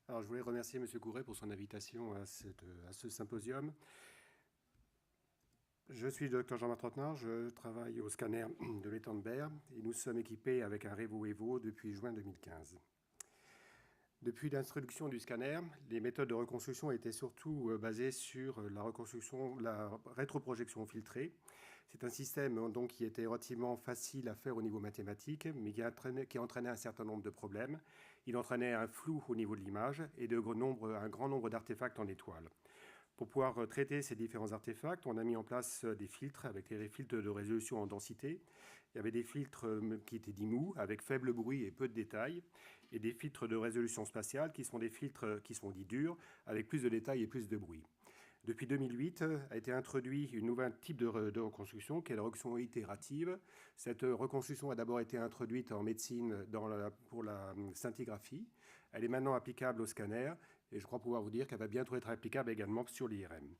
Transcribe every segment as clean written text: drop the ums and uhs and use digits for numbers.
Alors, je voulais remercier M. Couret pour son invitation à ce symposium. Je suis le Dr Jean-Marc Trottenard, je travaille au scanner de l'étang de Berre et nous sommes équipés avec un Revo Evo depuis juin 2015. Depuis l'introduction du scanner, les méthodes de reconstruction étaient surtout basées sur la rétroprojection filtrée. C'est un système donc, qui était relativement facile à faire au niveau mathématique, mais qui entraînait un certain nombre de problèmes. Il entraînait un flou au niveau de l'image et un grand nombre d'artefacts en étoiles. Pour pouvoir traiter ces différents artefacts, on a mis en place des filtres avec des filtres de résolution en densité. Il y avait des filtres qui étaient dits mous, avec faible bruit et peu de détails, et des filtres de résolution spatiale qui sont des filtres qui sont dits durs, avec plus de détails et plus de bruit. Depuis 2008 a été introduit un nouveau type de reconstruction qui est la reconstruction itérative. Cette reconstruction a d'abord été introduite en médecine pour la scintigraphie. Elle est maintenant applicable au scanner et je crois pouvoir vous dire qu'elle va bientôt être applicable également sur l'IRM.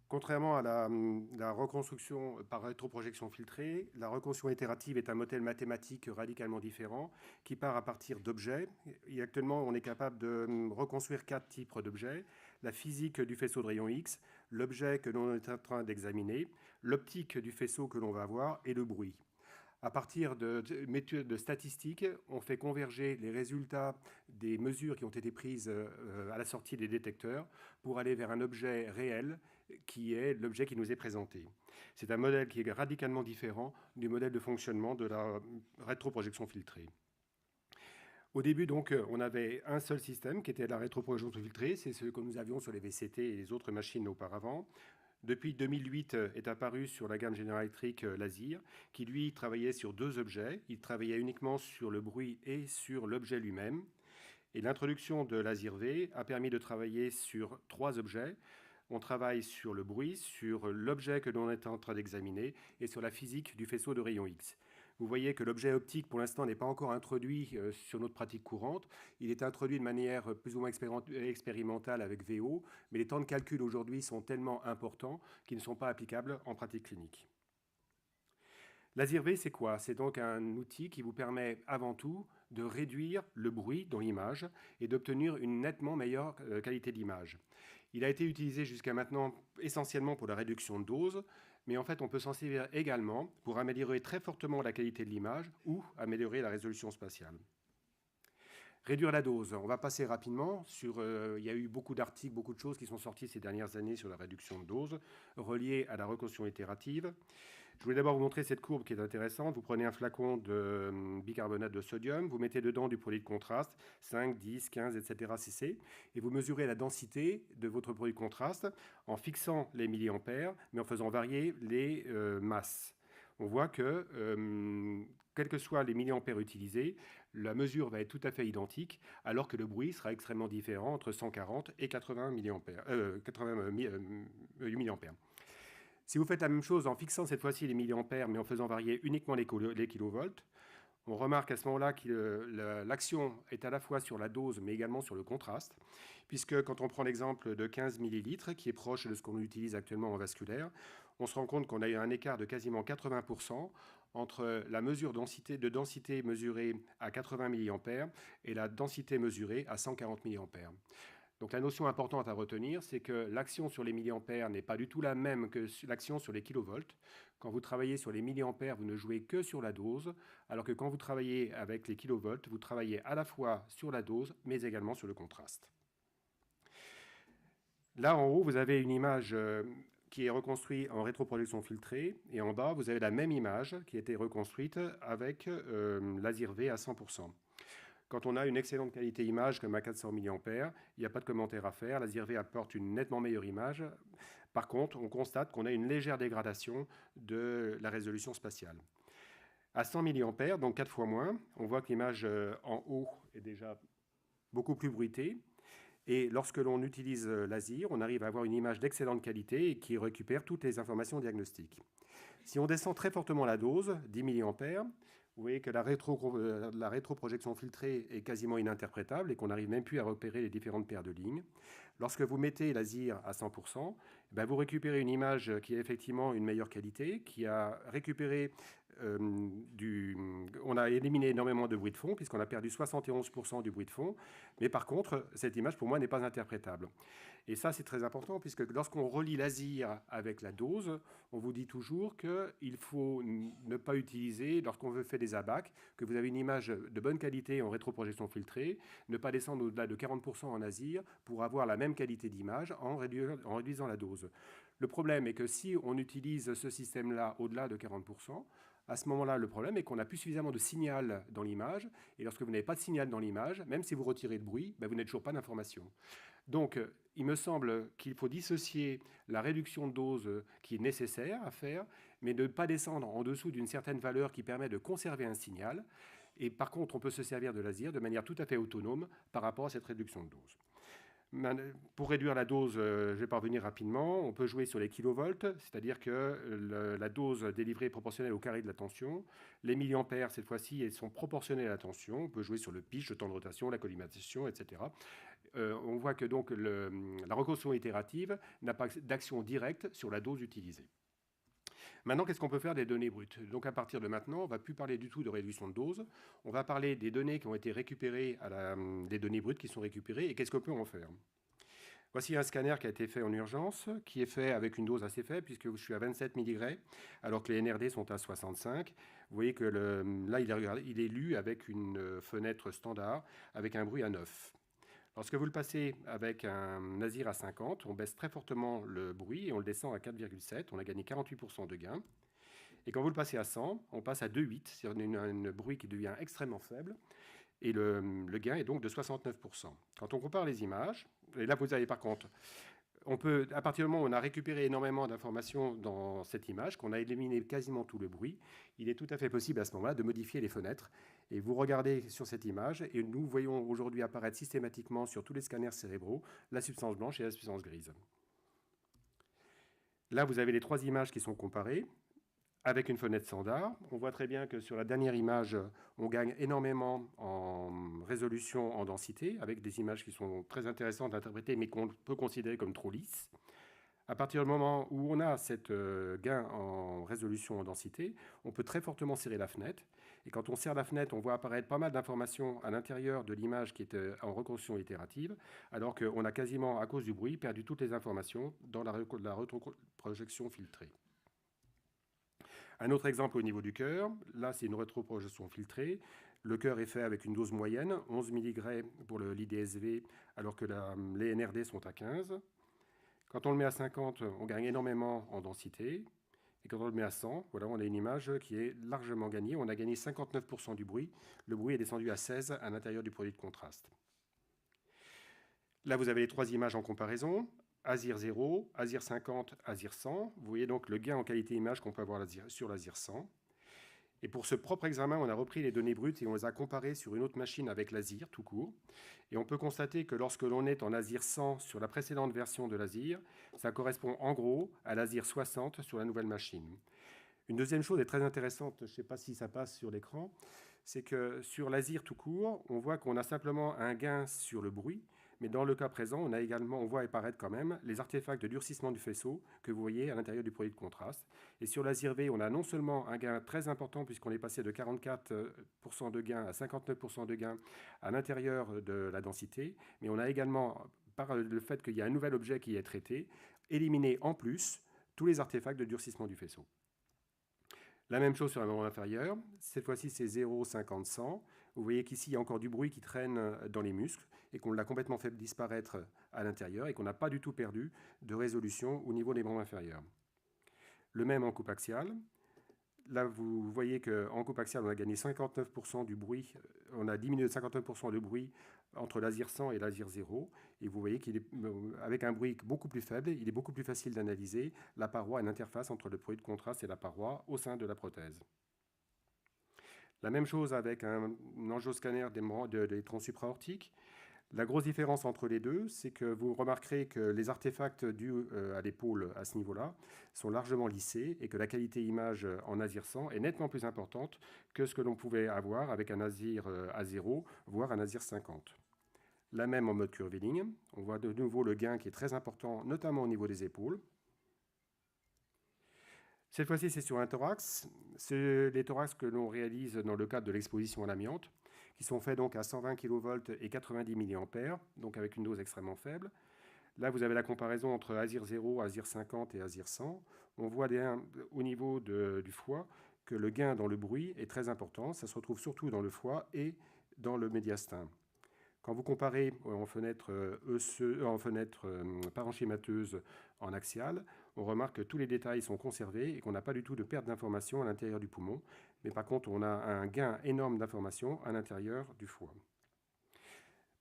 Contrairement à la reconstruction par rétroprojection filtrée, la reconstruction itérative est un modèle mathématique radicalement différent qui part à partir d'objets. Et actuellement, on est capable de reconstruire 4 types d'objets. La physique du faisceau de rayon X, l'objet que l'on est en train d'examiner, l'optique du faisceau que l'on va voir et le bruit. À partir de méthodes de statistiques, on fait converger les résultats des mesures qui ont été prises à la sortie des détecteurs pour aller vers un objet réel qui est l'objet qui nous est présenté. C'est un modèle qui est radicalement différent du modèle de fonctionnement de la rétroprojection filtrée. Au début, donc, on avait un seul système qui était la rétroprojection filtrée, c'est ce que nous avions sur les VCT et les autres machines auparavant. Depuis 2008 est apparu sur la gamme General Electric Laser, qui lui travaillait sur 2 objets. Il travaillait uniquement sur le bruit et sur l'objet lui-même. Et l'introduction de Laser V a permis de travailler sur 3 objets. On travaille sur le bruit, sur l'objet que l'on est en train d'examiner et sur la physique du faisceau de rayon X. Vous voyez que l'objet optique, pour l'instant, n'est pas encore introduit sur notre pratique courante. Il est introduit de manière plus ou moins expérimentale avec VO, mais les temps de calcul aujourd'hui sont tellement importants qu'ils ne sont pas applicables en pratique clinique. Laser V, c'est quoi? C'est donc un outil qui vous permet avant tout de réduire le bruit dans l'image et d'obtenir une nettement meilleure qualité d'image. Il a été utilisé jusqu'à maintenant essentiellement pour la réduction de dose, mais en fait on peut s'en servir également pour améliorer très fortement la qualité de l'image ou améliorer la résolution spatiale. Réduire la dose, on va passer rapidement sur... il y a eu beaucoup d'articles, beaucoup de choses qui sont sorties ces dernières années sur la réduction de dose reliées à la reconstruction itérative. Je voulais d'abord vous montrer cette courbe qui est intéressante. Vous prenez un flacon de bicarbonate de sodium, vous mettez dedans du produit de contraste, 5, 10, 15, etc. cc, et vous mesurez la densité de votre produit de contraste en fixant les milliampères, mais en faisant varier les masses. On voit que, quels que soient les milliampères utilisés, la mesure va être tout à fait identique, alors que le bruit sera extrêmement différent entre 140 et 80 milliampères. Si vous faites la même chose en fixant cette fois-ci les milliampères, mais en faisant varier uniquement les kilovolts, on remarque à ce moment-là que l'action est à la fois sur la dose, mais également sur le contraste, puisque quand on prend l'exemple de 15 millilitres, qui est proche de ce qu'on utilise actuellement en vasculaire, on se rend compte qu'on a eu un écart de quasiment 80% entre la mesure de densité mesurée à 80 milliampères et la densité mesurée à 140 milliampères. Donc la notion importante à retenir, c'est que l'action sur les milliampères n'est pas du tout la même que l'action sur les kilovolts. Quand vous travaillez sur les milliampères, vous ne jouez que sur la dose, alors que quand vous travaillez avec les kilovolts, vous travaillez à la fois sur la dose, mais également sur le contraste. Là, en haut, vous avez une image qui est reconstruite en rétroprojection filtrée, et en bas, vous avez la même image qui a été reconstruite avec Laser V à 100%. Quand on a une excellente qualité image comme à 400 mA, il n'y a pas de commentaire à faire. Laser V apporte une nettement meilleure image. Par contre, on constate qu'on a une légère dégradation de la résolution spatiale. À 100 mA, donc 4 fois moins, on voit que l'image en haut est déjà beaucoup plus bruitée. Et lorsque l'on utilise Laser, on arrive à avoir une image d'excellente qualité et qui récupère toutes les informations diagnostiques. Si on descend très fortement la dose, 10 mA, vous voyez que la rétroprojection filtrée est quasiment ininterprétable et qu'on n'arrive même plus à repérer les différentes paires de lignes. Lorsque vous mettez Laser à 100%, vous récupérez une image qui a effectivement une meilleure qualité, qui a récupéré on a éliminé énormément de bruit de fond, puisqu'on a perdu 71% du bruit de fond. Mais par contre, cette image, pour moi, n'est pas interprétable. Et ça, c'est très important, puisque lorsqu'on relie l'ASIR avec la dose, on vous dit toujours qu'il faut ne pas utiliser, lorsqu'on veut faire des ABAC, que vous avez une image de bonne qualité en rétroprojection filtrée, ne pas descendre au-delà de 40% en ASIR pour avoir la même qualité d'image en réduisant la dose. Le problème est que si on utilise ce système-là au-delà de 40%, à ce moment-là, le problème est qu'on n'a plus suffisamment de signal dans l'image. Et lorsque vous n'avez pas de signal dans l'image, même si vous retirez le bruit, vous n'avez toujours pas d'information. Donc, il me semble qu'il faut dissocier la réduction de dose qui est nécessaire à faire, mais de ne pas descendre en dessous d'une certaine valeur qui permet de conserver un signal. Et par contre, on peut se servir de l'ASIR de manière tout à fait autonome par rapport à cette réduction de dose. Pour réduire la dose, je vais parvenir rapidement. On peut jouer sur les kilovolts, c'est-à-dire que la dose délivrée est proportionnelle au carré de la tension. Les milliampères, cette fois-ci, elles sont proportionnelles à la tension. On peut jouer sur le pitch, le temps de rotation, la collimatation, etc. On voit que donc la reconstruction itérative n'a pas d'action directe sur la dose utilisée. Maintenant, qu'est-ce qu'on peut faire des données brutes? Donc à partir de maintenant, on ne va plus parler du tout de réduction de dose. On va parler des données qui ont été récupérées, des données brutes qui sont récupérées, et qu'est-ce qu'on peut en faire? Voici un scanner qui a été fait en urgence, qui est fait avec une dose assez faible, puisque je suis à 27 milligrés, alors que les NRD sont à 65. Vous voyez que là, il est lu avec une fenêtre standard, avec un bruit à 9. Lorsque vous le passez avec un ASIR à 50, on baisse très fortement le bruit et on le descend à 4,7. On a gagné 48% de gain. Et quand vous le passez à 100, on passe à 2,8. C'est un bruit qui devient extrêmement faible. Et le gain est donc de 69%. Quand on compare les images, et là vous avez par contre, à partir du moment où on a récupéré énormément d'informations dans cette image, qu'on a éliminé quasiment tout le bruit, il est tout à fait possible à ce moment-là de modifier les fenêtres. Et vous regardez sur cette image, et nous voyons aujourd'hui apparaître systématiquement sur tous les scanners cérébraux la substance blanche et la substance grise. Là, vous avez les trois images qui sont comparées avec une fenêtre standard. On voit très bien que sur la dernière image, on gagne énormément en résolution, en densité, avec des images qui sont très intéressantes à interpréter, mais qu'on peut considérer comme trop lisses. À partir du moment où on a cette gain en résolution, en densité, on peut très fortement serrer la fenêtre. Et quand on serre la fenêtre, on voit apparaître pas mal d'informations à l'intérieur de l'image qui est en reconstruction itérative, alors qu'on a quasiment, à cause du bruit, perdu toutes les informations dans la rétroprojection filtrée. Un autre exemple au niveau du cœur, là c'est une rétroprojection filtrée. Le cœur est fait avec une dose moyenne, 11 mg pour l'IDSV, alors que les NRD sont à 15. Quand on le met à 50, on gagne énormément en densité. Et quand on le met à 100, voilà, on a une image qui est largement gagnée. On a gagné 59% du bruit. Le bruit est descendu à 16 à l'intérieur du produit de contraste. Là, vous avez les trois images en comparaison. ASIR 0, ASIR 50, ASIR 100. Vous voyez donc le gain en qualité image qu'on peut avoir sur l'ASIR 100. Et pour ce propre examen, on a repris les données brutes et on les a comparées sur une autre machine avec l'ASIR tout court. Et on peut constater que lorsque l'on est en ASIR 100 sur la précédente version de l'ASIR, ça correspond en gros à l'ASIR 60 sur la nouvelle machine. Une deuxième chose est très intéressante, je ne sais pas si ça passe sur l'écran, c'est que sur l'ASIR tout court, on voit qu'on a simplement un gain sur le bruit, mais dans le cas présent, on voit apparaître quand même les artefacts de durcissement du faisceau que vous voyez à l'intérieur du produit de contraste. Et sur l'ASIR V, on a non seulement un gain très important puisqu'on est passé de 44% de gain à 59% de gain à l'intérieur de la densité, mais on a également, par le fait qu'il y a un nouvel objet qui est traité, éliminé en plus tous les artefacts de durcissement du faisceau. La même chose sur la membrane inférieure. Cette fois-ci, c'est 0, 50, 100. Vous voyez qu'ici, il y a encore du bruit qui traîne dans les muscles et qu'on l'a complètement fait disparaître à l'intérieur et qu'on n'a pas du tout perdu de résolution au niveau des membres inférieurs. Le même en coupe axiale. Là, vous voyez qu'en coupe axiale, on a gagné 59% du bruit. On a diminué de 59% le bruit entre l'ASIR 100 et l'ASIR 0. Et vous voyez qu'avec un bruit beaucoup plus faible, il est beaucoup plus facile d'analyser la paroi et l'interface entre le produit de contraste et la paroi au sein de la prothèse. La même chose avec un angioscanner des troncs supraortiques. La grosse différence entre les deux, c'est que vous remarquerez que les artefacts dus à l'épaule à ce niveau-là sont largement lissés et que la qualité image en ASIR 100 est nettement plus importante que ce que l'on pouvait avoir avec un ASIR A0, voire un ASIR 50. La même en mode curviligne. On voit de nouveau le gain qui est très important, notamment au niveau des épaules. Cette fois-ci, c'est sur un thorax. C'est les thorax que l'on réalise dans le cadre de l'exposition à l'amiante, qui sont faits donc à 120 kV et 90 mA, donc avec une dose extrêmement faible. Là, vous avez la comparaison entre ASIR 0, ASIR 50 et ASIR 100. On voit au niveau du foie que le gain dans le bruit est très important. Ça se retrouve surtout dans le foie et dans le médiastin. Quand vous comparez en fenêtre, parenchymateuse en axiale, on remarque que tous les détails sont conservés et qu'on n'a pas du tout de perte d'information à l'intérieur du poumon. Mais par contre, on a un gain énorme d'informations à l'intérieur du foie.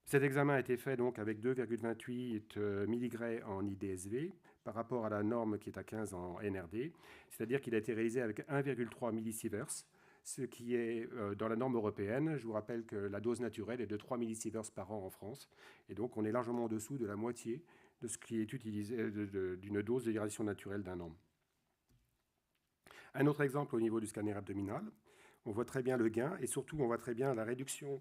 Cet examen a été fait donc avec 2,28 mg en IDSV par rapport à la norme qui est à 15 en NRD, c'est-à-dire qu'il a été réalisé avec 1,3 millisieverts, ce qui est dans la norme européenne. Je vous rappelle que la dose naturelle est de 3 millisieverts par an en France, et donc on est largement en dessous de la moitié de ce qui est utilisé d'une dose de irradiation naturelle d'un an. Un autre exemple au niveau du scanner abdominal, on voit très bien le gain, et surtout on voit très bien la réduction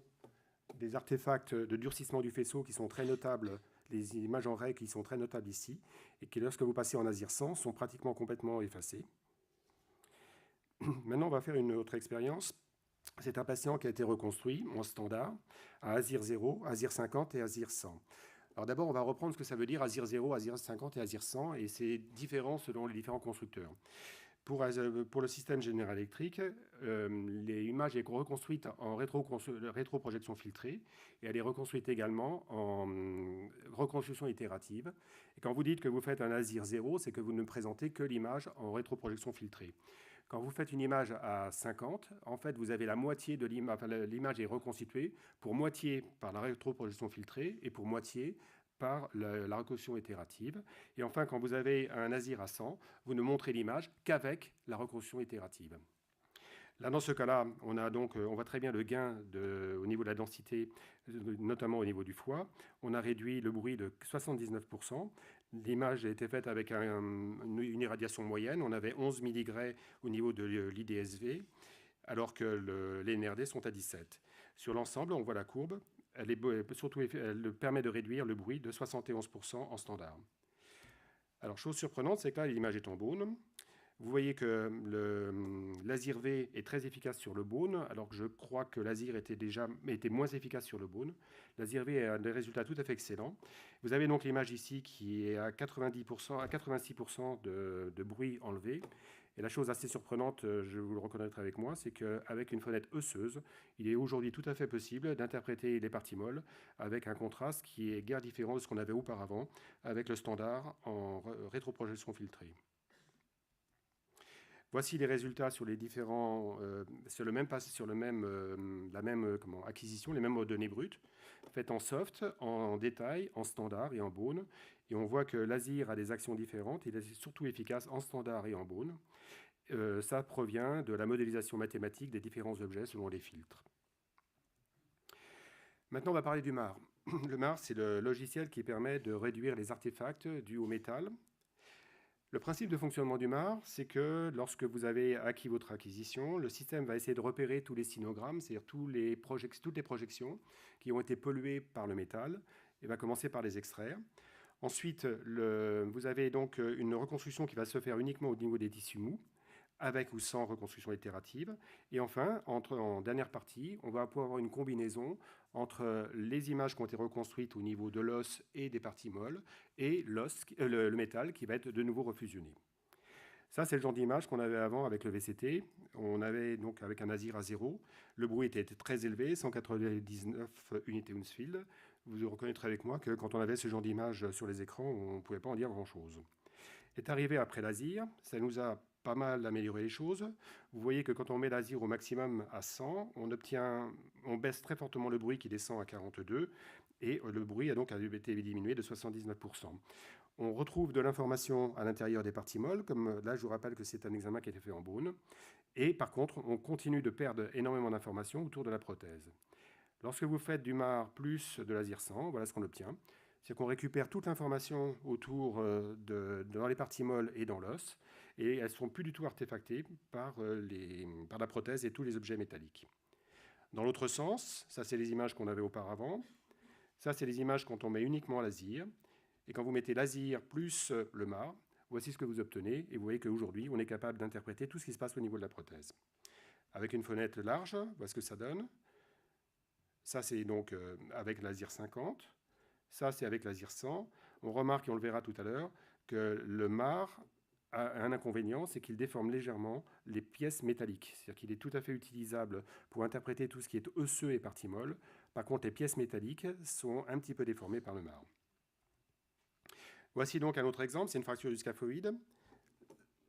des artefacts de durcissement du faisceau qui sont très notables, les images en règle qui sont très notables ici, et qui, lorsque vous passez en ASIR 100, sont pratiquement complètement effacées. Maintenant, on va faire une autre expérience. C'est un patient qui a été reconstruit en standard à ASIR 0, ASIR 50 et ASIR 100. Alors d'abord, on va reprendre ce que ça veut dire ASIR 0, ASIR 50 et ASIR 100, et c'est différent selon les différents constructeurs. Pour le système General Electric, l'image est reconstruite en rétroprojection filtrée et elle est reconstruite également en reconstruction itérative. Et quand vous dites que vous faites un ASIR 0, c'est que vous ne présentez que l'image en rétroprojection filtrée. Quand vous faites une image à 50, en fait, vous avez la moitié de l'image, enfin, l'image est reconstituée pour moitié par la rétroprojection filtrée et pour moitié par la reconstruction itérative. Et enfin, quand vous avez un ASIR à 100, vous ne montrez l'image qu'avec la reconstruction itérative. Là, dans ce cas-là, on voit très bien le gain au niveau de la densité, notamment au niveau du foie. On a réduit le bruit de 79%. L'image a été faite avec une irradiation moyenne. On avait 11 mg au niveau de l'IDSV, alors que les NRD sont à 17. Sur l'ensemble, on voit la courbe. Elle permet de réduire le bruit de 71% en standard. Alors, chose surprenante, c'est que là, l'image est en Beaune. Vous voyez que l'ASIR V est très efficace sur le Beaune, alors que je crois que l'ASIR était moins efficace sur le Beaune. L'ASIR V a des résultats tout à fait excellents. Vous avez donc l'image ici qui est à 90%, à 86% de bruit enlevé. Et la chose assez surprenante, je vous le reconnaîtrez avec moi, c'est qu'avec une fenêtre osseuse, il est aujourd'hui tout à fait possible d'interpréter les parties molles avec un contraste qui est guère différent de ce qu'on avait auparavant avec le standard en rétroprojection filtrée. Voici les résultats sur les différents, sur la même acquisition, les mêmes données brutes, faites en soft, en détail, en standard et en Beaune. Et on voit que l'ASIR a des actions différentes. Il est surtout efficace en standard et en Beaune. Ça provient de la modélisation mathématique des différents objets selon les filtres. Maintenant, on va parler du MAR. Le MAR, c'est le logiciel qui permet de réduire les artefacts dus au métal. Le principe de fonctionnement du MAR, c'est que lorsque vous avez acquis votre acquisition, le système va essayer de repérer tous les sinogrammes, c'est-à-dire toutes les projections qui ont été polluées par le métal, et va commencer par les extraire. Ensuite, vous avez donc une reconstruction qui va se faire uniquement au niveau des tissus mous, avec ou sans reconstruction itérative. Et enfin, en dernière partie, on va pouvoir avoir une combinaison entre les images qui ont été reconstruites au niveau de l'os et des parties molles et le métal qui va être de nouveau refusionné. Ça, c'est le genre d'image qu'on avait avant avec le VCT. On avait donc avec un ASIR à 0. Le bruit était très élevé, 199 unités Hounsfield. Vous reconnaîtrez avec moi que quand on avait ce genre d'image sur les écrans, on ne pouvait pas en dire grand-chose. Est arrivé après l'ASIR, ça nous a pas mal amélioré les choses. Vous voyez que quand on met l'ASIR au maximum à 100, on baisse très fortement le bruit qui descend à 42, et le bruit a donc été diminué de 79%. On retrouve de l'information à l'intérieur des parties molles, comme là je vous rappelle que c'est un examen qui a été fait en Beaune, et par contre on continue de perdre énormément d'informations autour de la prothèse. Lorsque vous faites du MAR plus de l'ASIR 100, voilà ce qu'on obtient. C'est qu'on récupère toute l'information autour dans les parties molles et dans l'os, et elles ne sont plus du tout artefactées par la prothèse et tous les objets métalliques. Dans l'autre sens, ça c'est les images qu'on avait auparavant, ça c'est les images quand on met uniquement l'ASIR, et quand vous mettez l'ASIR plus le MAR, Voici ce que vous obtenez, et vous voyez qu'aujourd'hui, on est capable d'interpréter tout ce qui se passe au niveau de la prothèse. Avec une fenêtre large, voilà ce que ça donne. Ça, c'est donc avec laser 50. Ça, c'est avec laser 100. On remarque, et on le verra tout à l'heure, que le MAR a un inconvénient, c'est qu'il déforme légèrement les pièces métalliques. C'est-à-dire qu'il est tout à fait utilisable pour interpréter tout ce qui est osseux et partie molle. Par contre, les pièces métalliques sont un petit peu déformées par le MAR. Voici donc un autre exemple, c'est une fracture du scaphoïde.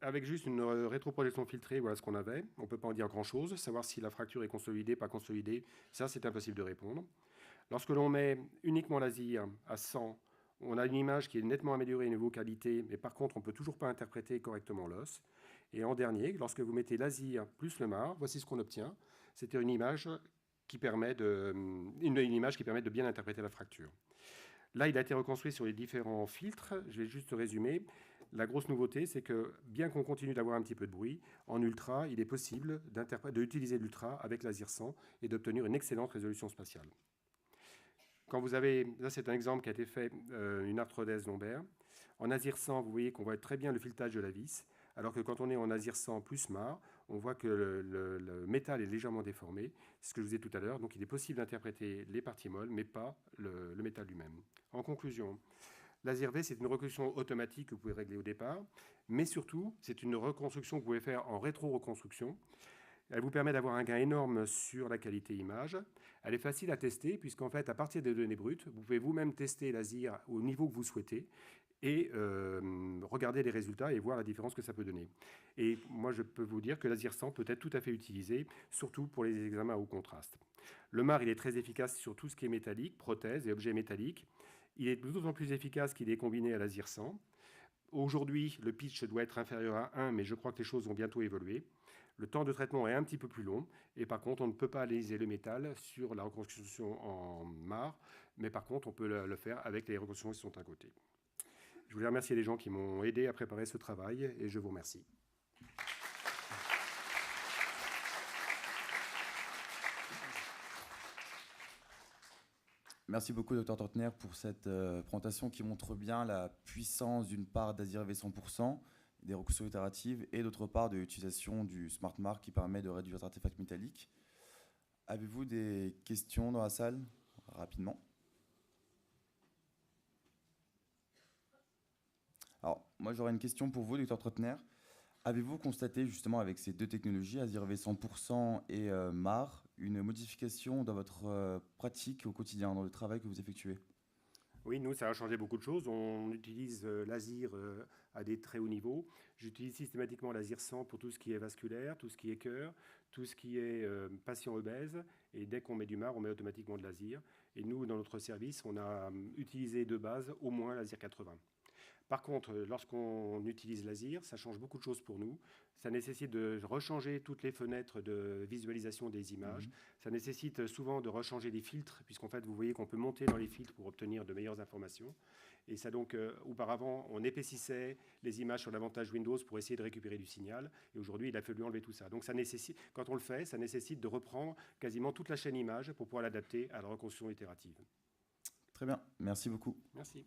Avec juste une rétroprojection filtrée, voilà ce qu'on avait. On ne peut pas en dire grand-chose. Savoir si la fracture est consolidée, pas consolidée, ça c'est impossible de répondre. Lorsque l'on met uniquement laser à 100, on a une image qui est nettement améliorée niveau qualité, mais par contre on ne peut toujours pas interpréter correctement l'os. Et en dernier, lorsque vous mettez laser plus le MAR, voici ce qu'on obtient. C'était une image qui permet de bien interpréter la fracture. Là, il a été reconstruit sur les différents filtres. Je vais juste résumer. La grosse nouveauté, c'est que bien qu'on continue d'avoir un petit peu de bruit, en ultra, il est possible d'utiliser l'ultra avec laser 100 et d'obtenir une excellente résolution spatiale. Quand vous avez, là c'est un exemple qui a été fait, une arthrodèse lombaire. En laser 100, vous voyez qu'on voit très bien le filetage de la vis, alors que quand on est en laser 100 plus MAR, on voit que le métal est légèrement déformé. C'est ce que je vous disais tout à l'heure. Donc il est possible d'interpréter les parties molles, mais pas le métal lui-même. En conclusion, laser V, c'est une reconstruction automatique que vous pouvez régler au départ, mais surtout, c'est une reconstruction que vous pouvez faire en rétro-reconstruction. Elle vous permet d'avoir un gain énorme sur la qualité image. Elle est facile à tester, puisqu'en fait, à partir des données brutes, vous pouvez vous-même tester laser au niveau que vous souhaitez et regarder les résultats et voir la différence que ça peut donner. Et moi, je peux vous dire que laser 100 peut être tout à fait utilisé, surtout pour les examens à haut contraste. Le MAR, il est très efficace sur tout ce qui est métallique, prothèses et objets métalliques. Il est d'autant plus efficace qu'il est combiné à laser 100. Aujourd'hui, le pitch doit être inférieur à 1, mais je crois que les choses vont bientôt évoluer. Le temps de traitement est un petit peu plus long, et par contre, on ne peut pas analyser le métal sur la reconstruction en MAR, mais par contre, on peut le faire avec les reconstructions qui sont à côté. Je voulais remercier les gens qui m'ont aidé à préparer ce travail, et je vous remercie. Merci beaucoup, Dr Tortner, pour cette présentation qui montre bien la puissance, d'une part, d'Azir V 100%, des reconstructions itératives, et d'autre part, de l'utilisation du Smart Mark qui permet de réduire les artefacts métalliques. Avez-vous des questions dans la salle, rapidement? Alors, moi, j'aurais une question pour vous, Dr Tortner. Avez-vous constaté, justement, avec ces deux technologies, Azir V 100% et MAR, une modification dans votre pratique au quotidien, dans le travail que vous effectuez? Oui, nous, ça a changé beaucoup de choses. On utilise l'Azir à des très hauts niveaux. J'utilise systématiquement l'Azir 100 pour tout ce qui est vasculaire, tout ce qui est cœur, tout ce qui est patient obèse. Et dès qu'on met du MAR, on met automatiquement de l'Azir. Et nous, dans notre service, on a utilisé de base au moins l'Azir 80. Par contre, lorsqu'on utilise l'Azir, ça change beaucoup de choses pour nous. Ça nécessite de rechanger toutes les fenêtres de visualisation des images. Ça nécessite souvent de rechanger les filtres, puisqu'en fait, vous voyez qu'on peut monter dans les filtres pour obtenir de meilleures informations. Et ça donc, auparavant, on épaississait les images sur l'avantage Windows pour essayer de récupérer du signal. Et aujourd'hui, il a fallu enlever tout ça. Donc, ça nécessite, quand on le fait, ça nécessite de reprendre quasiment toute la chaîne image pour pouvoir l'adapter à la reconstruction itérative. Très bien, merci beaucoup. Merci.